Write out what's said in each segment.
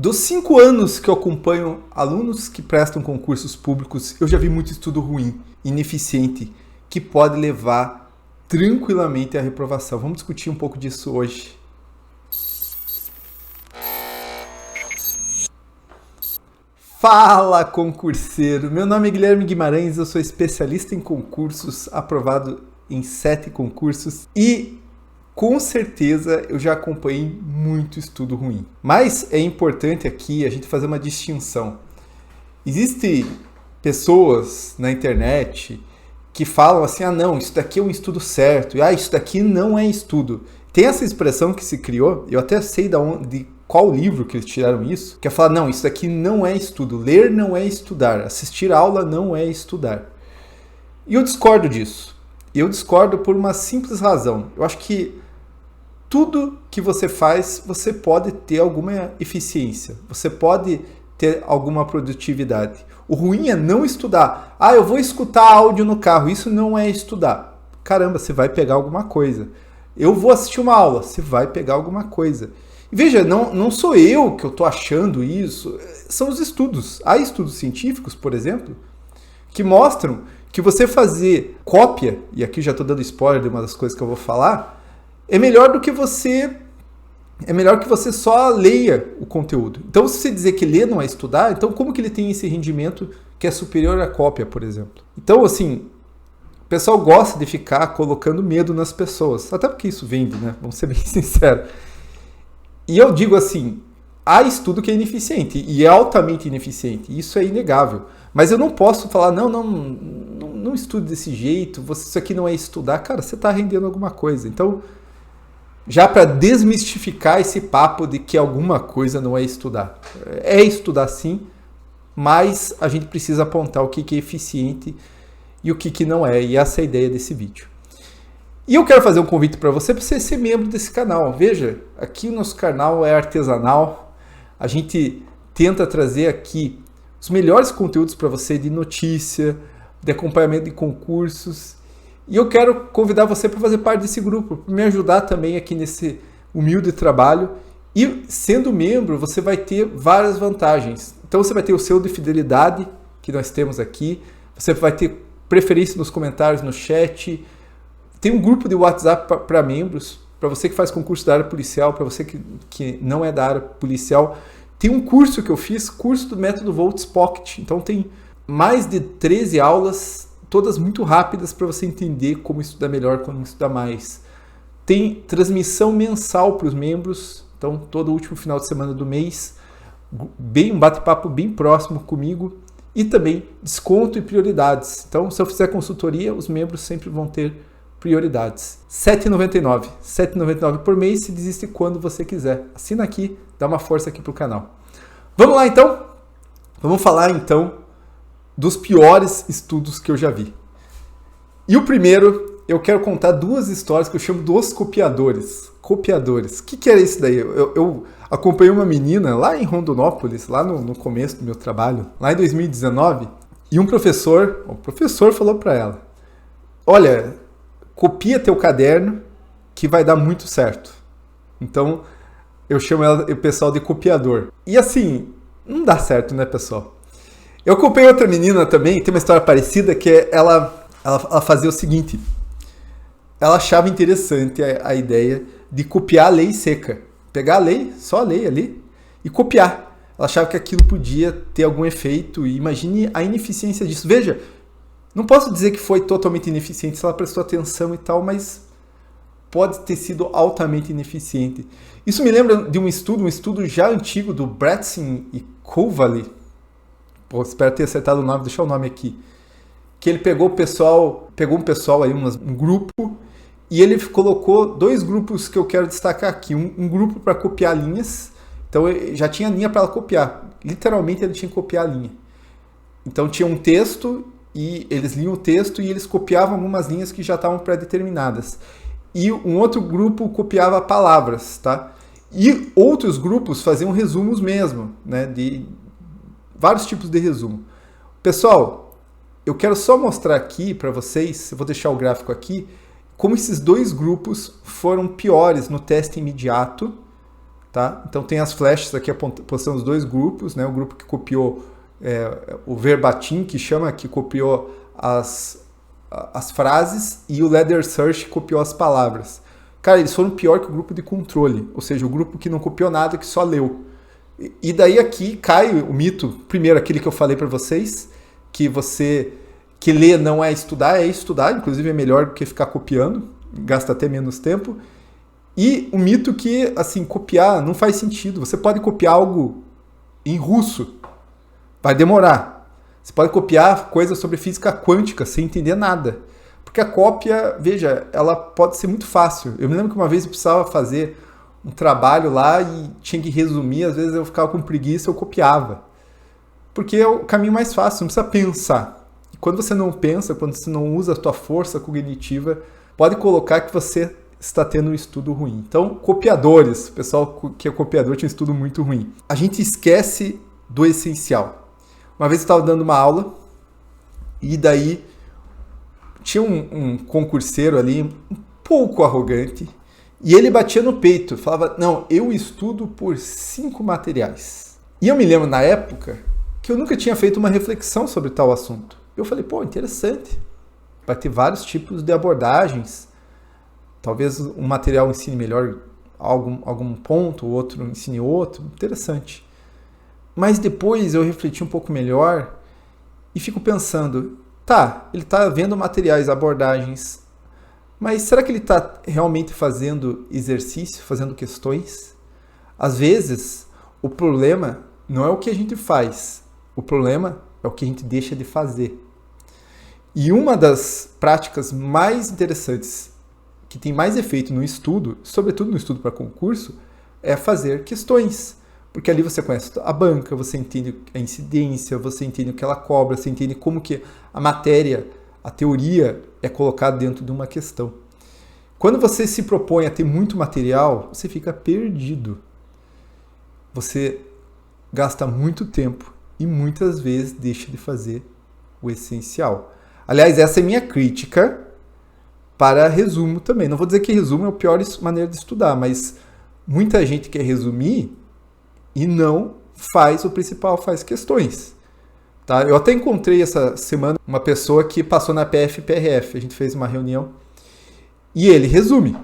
Dos 5 anos que eu acompanho alunos que prestam concursos públicos, eu já vi muito estudo ruim, ineficiente, que pode levar tranquilamente à reprovação. Vamos discutir um pouco disso hoje. Fala, concurseiro! Meu nome é Guilherme Guimarães, eu sou especialista em concursos, aprovado em 7 concursos e com certeza eu já acompanhei muito estudo ruim. Mas é importante aqui a gente fazer uma distinção. Existem pessoas na internet que falam assim, não, isso daqui é um estudo certo, e isso daqui não é estudo. Tem essa expressão que se criou, eu até sei de qual livro que eles tiraram isso, que é falar, não, isso daqui não é estudo, ler não é estudar, assistir aula não é estudar. E eu discordo disso. Eu discordo por uma simples razão. Eu acho que tudo que você faz, você pode ter alguma eficiência, você pode ter alguma produtividade. O ruim é não estudar. Eu vou escutar áudio no carro, isso não é estudar. Caramba, você vai pegar alguma coisa. Eu vou assistir uma aula, você vai pegar alguma coisa. E veja, não sou eu que eu estou achando isso, são os estudos. Há estudos científicos, por exemplo, que mostram que você fazer cópia, e aqui já estou dando spoiler de uma das coisas que eu vou falar, é melhor que você só leia o conteúdo. Então, se você dizer que ler não é estudar, então como que ele tem esse rendimento que é superior à cópia, por exemplo? Então, assim, o pessoal gosta de ficar colocando medo nas pessoas, até porque isso vende, né? Vamos ser bem sinceros. E eu digo assim, há estudo que é ineficiente, e é altamente ineficiente, isso é inegável. Mas eu não posso falar, não estude desse jeito, isso aqui não é estudar. Cara, você está rendendo alguma coisa. Então, já para desmistificar esse papo de que alguma coisa não é estudar. É estudar sim, mas a gente precisa apontar o que é eficiente e o que não é. E essa é a ideia desse vídeo. E eu quero fazer um convite para você ser membro desse canal. Veja, aqui o nosso canal é artesanal. A gente tenta trazer aqui os melhores conteúdos para você de notícia, de acompanhamento de concursos. E eu quero convidar você para fazer parte desse grupo, para me ajudar também aqui nesse humilde trabalho. E sendo membro, você vai ter várias vantagens. Então você vai ter o selo de fidelidade, que nós temos aqui. Você vai ter preferência nos comentários, no chat. Tem um grupo de WhatsApp para membros, para você que faz concurso da área policial, para você que não é da área policial. Tem um curso que eu fiz, curso do método Volts Pocket. Então tem mais de 13 aulas, todas muito rápidas para você entender como estudar melhor, como estudar mais. Tem transmissão mensal para os membros, então todo último final de semana do mês, um bate-papo bem próximo comigo e também desconto e prioridades. Então se eu fizer consultoria, os membros sempre vão ter prioridades. R$ 7,99. R$ 7,99 por mês, se desiste quando você quiser. Assina aqui, dá uma força aqui para o canal. Vamos lá então? Vamos falar então dos piores estudos que eu já vi. E o primeiro, eu quero contar 2 histórias que eu chamo dos copiadores. Copiadores. O que era isso daí? Eu acompanhei uma menina lá em Rondonópolis, lá no começo do meu trabalho, lá em 2019, e o professor falou para ela, olha, copia teu caderno que vai dar muito certo. Então, eu chamo o pessoal de copiador. E assim, não dá certo, né, pessoal? Eu acompanhei outra menina também, tem uma história parecida, que ela fazia o seguinte. Ela achava interessante a ideia de copiar a lei seca. Pegar a lei, só a lei ali, e copiar. Ela achava que aquilo podia ter algum efeito, e imagine a ineficiência disso. Veja, não posso dizer que foi totalmente ineficiente se ela prestou atenção e tal, mas pode ter sido altamente ineficiente. Isso me lembra de um estudo já antigo do Bretsin e Kovali. Espero ter acertado o nome, deixar o nome aqui. Que ele pegou um pessoal aí, um grupo, e ele colocou 2 grupos que eu quero destacar aqui. Um grupo para copiar linhas, então já tinha linha para ela copiar. Literalmente ele tinha que copiar a linha. Então tinha um texto, e eles liam o texto e eles copiavam algumas linhas que já estavam pré-determinadas. E um outro grupo copiava palavras, tá? E outros grupos faziam resumos mesmo, né? De vários tipos de resumo. Pessoal, eu quero só mostrar aqui para vocês, eu vou deixar o gráfico aqui, como esses 2 grupos foram piores no teste imediato tá? Então tem as flechas aqui postando os dois grupos, né? O grupo que copiou o verbatim, que copiou as frases, e o Leather Search copiou as palavras. Cara, eles foram pior que o grupo de controle, ou seja, o grupo que não copiou nada, que só leu. E daí aqui cai o mito, primeiro aquele que eu falei para vocês, que ler não é estudar, inclusive é melhor do que ficar copiando, gasta até menos tempo. E o mito que, assim, copiar não faz sentido. Você pode copiar algo em russo, vai demorar. Você pode copiar coisas sobre física quântica sem entender nada. Porque a cópia, veja, ela pode ser muito fácil. Eu me lembro que uma vez eu precisava fazer um trabalho lá e tinha que resumir, às vezes eu ficava com preguiça, eu copiava. Porque é o caminho mais fácil, não precisa pensar. E quando você não pensa, quando você não usa a tua força cognitiva, pode colocar que você está tendo um estudo ruim. Então, copiadores, o pessoal que é copiador tinha um estudo muito ruim. A gente esquece do essencial. Uma vez eu estava dando uma aula e daí tinha um concurseiro ali um pouco arrogante e ele batia no peito, falava, não, eu estudo por 5 materiais. E eu me lembro na época que eu nunca tinha feito uma reflexão sobre tal assunto. Eu falei, pô, interessante. Vai ter vários tipos de abordagens. Talvez um material ensine melhor algum ponto, o outro ensine outro. Interessante. Mas depois eu refleti um pouco melhor e fico pensando, tá, ele está vendo materiais, abordagens, mas será que ele está realmente fazendo exercício, fazendo questões? Às vezes, o problema não é o que a gente faz, o problema é o que a gente deixa de fazer. E uma das práticas mais interessantes, que tem mais efeito no estudo, sobretudo no estudo para concurso, é fazer questões. Porque ali você conhece a banca, você entende a incidência, você entende o que ela cobra, você entende como que a matéria, a teoria é colocada dentro de uma questão. Quando você se propõe a ter muito material, você fica perdido. Você gasta muito tempo e muitas vezes deixa de fazer o essencial. Aliás, essa é minha crítica para resumo também. Não vou dizer que resumo é a pior maneira de estudar, mas muita gente quer resumir e não faz o principal, faz questões. Tá? Eu até encontrei essa semana uma pessoa que passou na PF e PRF. A gente fez uma reunião e ele resume.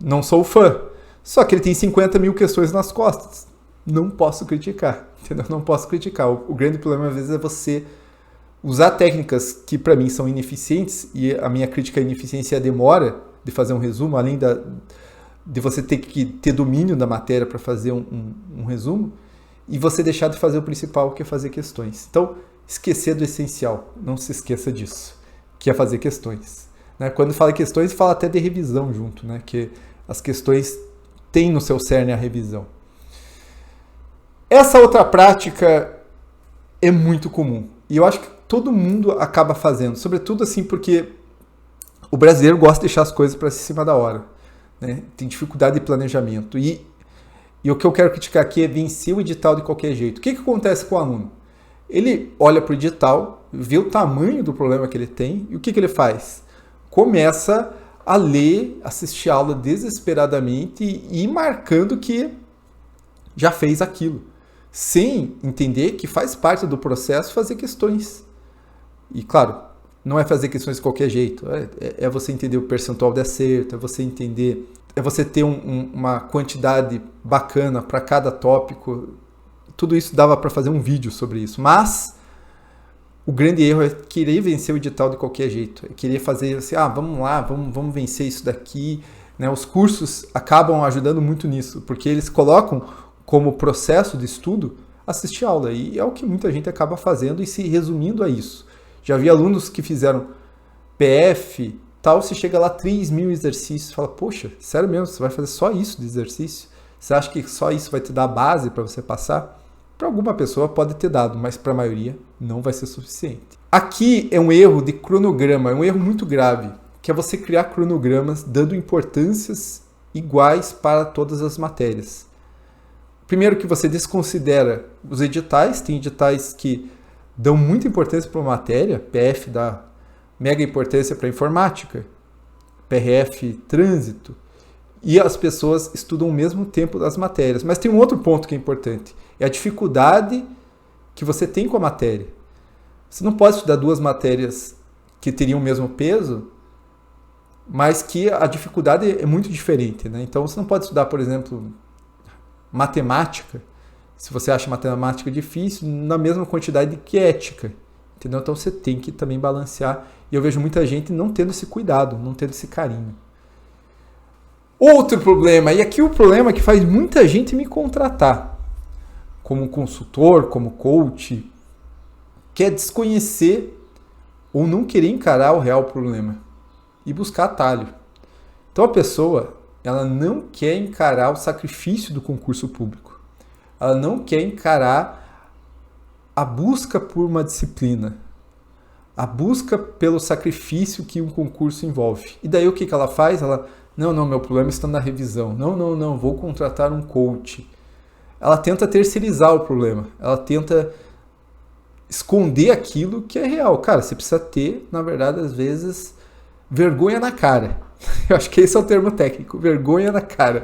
Não sou fã. Só que ele tem 50 mil questões nas costas. Não posso criticar. Entendeu? Não posso criticar. O grande problema, às vezes, é você usar técnicas que, para mim, são ineficientes. E a minha crítica à ineficiência é a demora de fazer um resumo, além de você ter que ter domínio da matéria para fazer um resumo, e você deixar de fazer o principal, que é fazer questões. Então, esquecer do essencial. Não se esqueça disso, que é fazer questões. Né? Quando fala questões, fala até de revisão junto, né? Que as questões têm no seu cerne a revisão. Essa outra prática é muito comum. E eu acho que todo mundo acaba fazendo. Sobretudo assim, porque o brasileiro gosta de deixar as coisas para cima da hora. Né? Tem dificuldade de planejamento. E o que eu quero criticar aqui é vencer o edital de qualquer jeito. O que acontece com o aluno? Ele olha para o edital, vê o tamanho do problema que ele tem, e o que ele faz? Começa a ler, assistir a aula desesperadamente e ir marcando que já fez aquilo, sem entender que faz parte do processo fazer questões. E claro, não é fazer questões de qualquer jeito, é você entender o percentual de acerto, é você ter uma quantidade bacana para cada tópico. Tudo isso dava para fazer um vídeo sobre isso, mas o grande erro é querer vencer o edital de qualquer jeito, é querer fazer assim, vamos lá, vamos vencer isso daqui. Né? Os cursos acabam ajudando muito nisso, porque eles colocam como processo de estudo assistir aula, e é o que muita gente acaba fazendo e se resumindo a isso. Já vi alunos que fizeram PF, tal, se chega lá 3.000 exercícios, fala, poxa, sério mesmo, você vai fazer só isso de exercício? Você acha que só isso vai te dar base para você passar? Para alguma pessoa pode ter dado, mas para a maioria não vai ser suficiente. Aqui é um erro de cronograma, é um erro muito grave, que é você criar cronogramas dando importâncias iguais para todas as matérias. Primeiro que você desconsidera os editais, tem editais que dão muita importância para uma matéria, PF dá mega importância para informática, PRF trânsito, e as pessoas estudam o mesmo tempo das matérias. Mas tem um outro ponto que é importante, é a dificuldade que você tem com a matéria. Você não pode estudar duas matérias que teriam o mesmo peso, mas que a dificuldade é muito diferente, né? Então você não pode estudar, por exemplo, matemática, se você acha matemática difícil, na mesma quantidade que ética, entendeu? Então você tem que também balancear, e eu vejo muita gente não tendo esse cuidado, não tendo esse carinho. Outro problema, e aqui o problema que faz muita gente me contratar como consultor, como coach, que é desconhecer ou não querer encarar o real problema e buscar atalho. Então a pessoa, ela não quer encarar o sacrifício do concurso público. Ela não quer encarar a busca por uma disciplina, a busca pelo sacrifício que um concurso envolve. E daí o que ela faz? Ela, não, meu problema está na revisão. Não, vou contratar um coach. Ela tenta terceirizar o problema. Ela tenta esconder aquilo que é real. Cara, você precisa ter, na verdade, às vezes, vergonha na cara. Eu acho que esse é o termo técnico, vergonha na cara.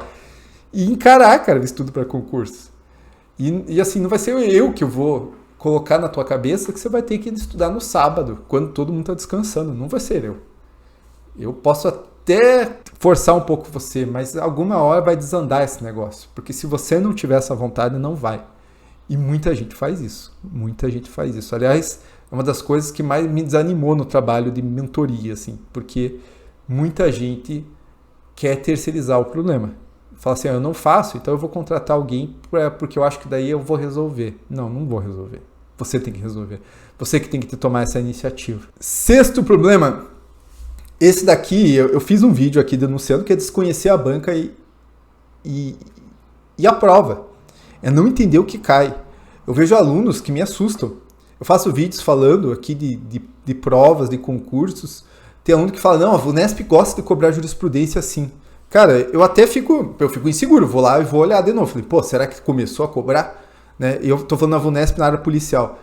E encarar, cara, o estudo para concurso. E assim, não vai ser eu que eu vou colocar na tua cabeça que você vai ter que estudar no sábado, quando todo mundo está descansando. Não vai ser eu. Eu posso até forçar um pouco você, mas alguma hora vai desandar esse negócio. Porque se você não tiver essa vontade, não vai. E muita gente faz isso. Muita gente faz isso. Aliás, é uma das coisas que mais me desanimou no trabalho de mentoria, assim, porque muita gente quer terceirizar o problema. Fala assim, eu não faço, então eu vou contratar alguém porque eu acho que daí eu vou resolver. Não vou resolver. Você tem que resolver. Você que tem que tomar essa iniciativa. Sexto problema, esse daqui, eu fiz um vídeo aqui denunciando que é desconhecer a banca e a prova. É não entender o que cai. Eu vejo alunos que me assustam. Eu faço vídeos falando aqui de provas, de concursos. Tem aluno que fala, não, a VUNESP gosta de cobrar jurisprudência assim. Cara, eu fico inseguro. Vou lá e vou olhar de novo. Falei, pô, será que começou a cobrar? Né? Eu tô falando na VUNESP na área policial.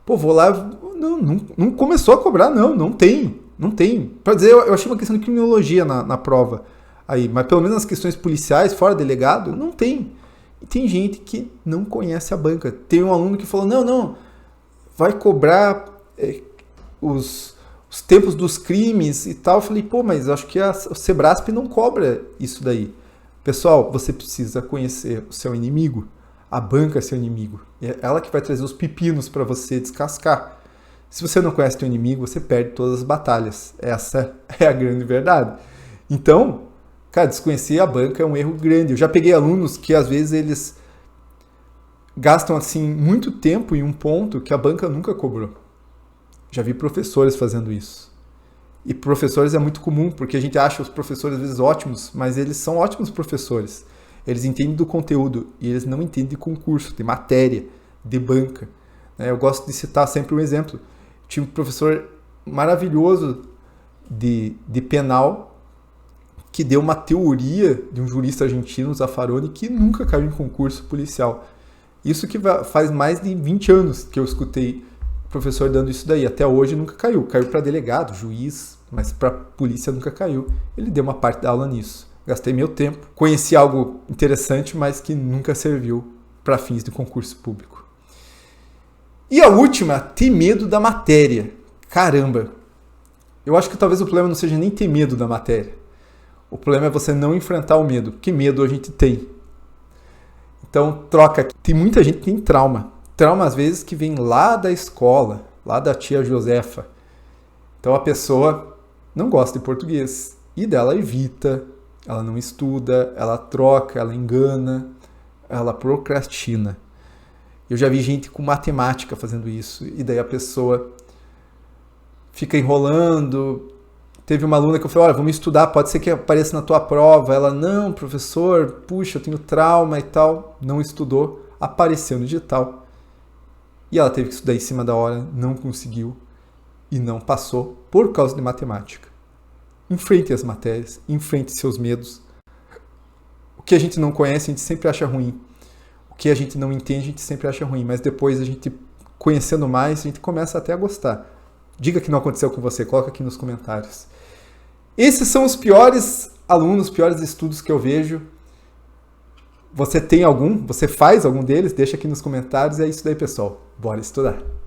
Pô, vou lá, não começou a cobrar, não tem. Pra dizer, eu achei uma questão de criminologia na prova. Aí, mas pelo menos nas questões policiais, fora delegado, não tem. E tem gente que não conhece a banca. Tem um aluno que falou, não, vai cobrar os tempos dos crimes e tal. Eu falei, pô, mas acho que o Sebrasp não cobra isso daí. Pessoal, você precisa conhecer o seu inimigo. A banca é seu inimigo. É ela que vai trazer os pepinos para você descascar. Se você não conhece o seu inimigo, você perde todas as batalhas. Essa é a grande verdade. Então, cara, desconhecer a banca é um erro grande. Eu já peguei alunos que, às vezes, eles gastam, assim, muito tempo em um ponto que a banca nunca cobrou. Já vi professores fazendo isso. E professores é muito comum, porque a gente acha os professores, às vezes, ótimos, mas eles são ótimos professores. Eles entendem do conteúdo e eles não entendem de concurso, de matéria, de banca. Eu gosto de citar sempre um exemplo. Tinha um professor maravilhoso de penal que deu uma teoria de um jurista argentino, Zaffaroni, que nunca caiu em concurso policial. Isso que faz mais de 20 anos que eu escutei o professor dando isso daí. Até hoje nunca caiu. Caiu para delegado, juiz, mas para polícia nunca caiu. Ele deu uma parte da aula nisso. Gastei meu tempo. Conheci algo interessante, mas que nunca serviu para fins de concurso público. E a última, ter medo da matéria. Caramba! Eu acho que talvez o problema não seja nem ter medo da matéria. O problema é você não enfrentar o medo, porque medo a gente tem. Então, troca. Tem muita gente que tem trauma. Trauma, às vezes, que vem lá da escola, lá da tia Josefa. Então, a pessoa não gosta de português. E dela evita, ela não estuda, ela troca, ela engana, ela procrastina. Eu já vi gente com matemática fazendo isso. E daí a pessoa fica enrolando. Teve uma aluna que eu falei, olha, vamos estudar, pode ser que apareça na tua prova. Ela, não, professor, puxa, eu tenho trauma e tal. Não estudou, apareceu no edital. E ela teve que estudar em cima da hora, não conseguiu e não passou por causa de matemática. Enfrente as matérias, enfrente seus medos. O que a gente não conhece, a gente sempre acha ruim. O que a gente não entende, a gente sempre acha ruim. Mas depois, a gente conhecendo mais, a gente começa até a gostar. Diga que não aconteceu com você, coloca aqui nos comentários. Esses são os piores alunos, piores estudos que eu vejo. Você tem algum? Você faz algum deles? Deixa aqui nos comentários. É isso daí, pessoal. Bora estudar!